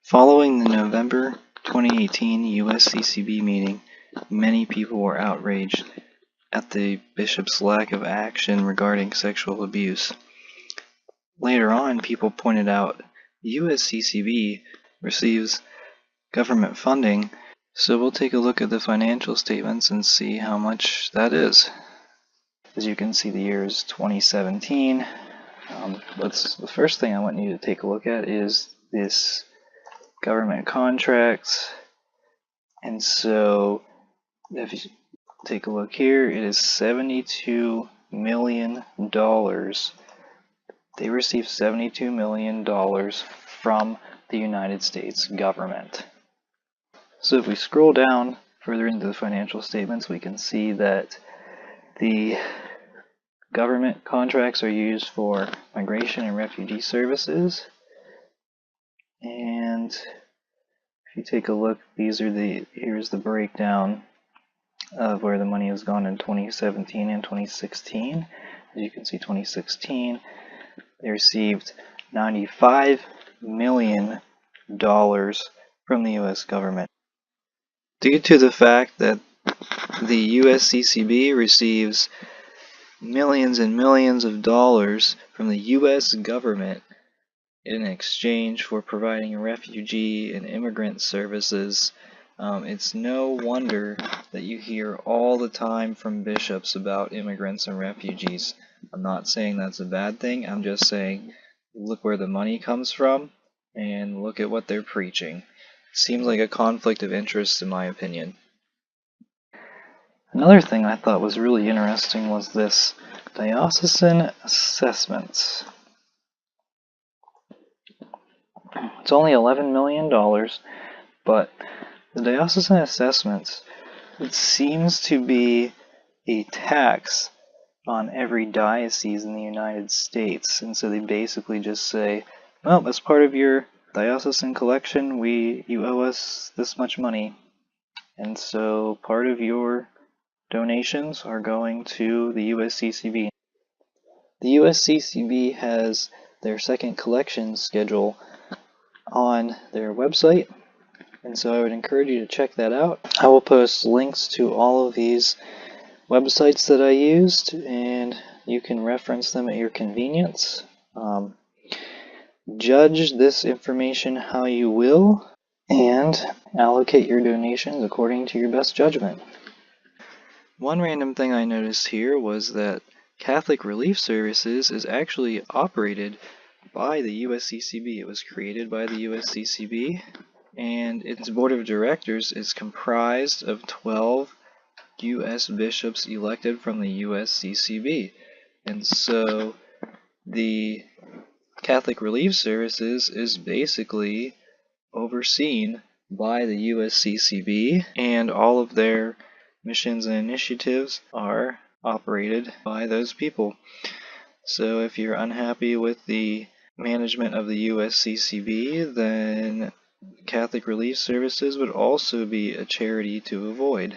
Following the November 2018 USCCB meeting, many people were outraged at the bishop's lack of action regarding sexual abuse. Later on, people pointed out the USCCB receives government funding, so we'll take a look at the financial statements and see how much that is. As you can see, the year is 2017. The first thing I want you to take a look at is this government contracts. And so if you take a look here, it is $72 million. They received $72 million from the United States government. So if we scroll down further into the financial statements, we can see that the government contracts are used for migration and refugee services. And if you take a look, here's the breakdown of where the money has gone in 2017 and 2016. As you can see, 2016, they received $95 million from the U.S. government. Due to the fact that the USCCB receives millions and millions of dollars from the U.S. government in exchange for providing refugee and immigrant services, it's no wonder that you hear all the time from bishops about immigrants and refugees. I'm not saying that's a bad thing, I'm just saying look where the money comes from and look at what they're preaching. Seems like a conflict of interest in my opinion. Another thing I thought was really interesting was this diocesan assessments. It's only $11 million, but the diocesan assessments, it seems to be a tax on every diocese in the United States. And so they basically just say, well, as part of your diocesan collection, you owe us this much money. And so part of your donations are going to the USCCB. The USCCB has their second collection schedule on their website, and so I would encourage you to check that out. I will post links to all of these websites that I used, and you can reference them at your convenience. Judge this information how you will, and allocate your donations according to your best judgment. One random thing I noticed here was that Catholic Relief Services is actually operated by the USCCB. It was created by the USCCB, and its board of directors is comprised of 12 U.S. bishops elected from the USCCB. And so the Catholic Relief Services is basically overseen by the USCCB, and all of their missions and initiatives are operated by those people. So if you're unhappy with the management of the USCCB, then Catholic Relief Services would also be a charity to avoid.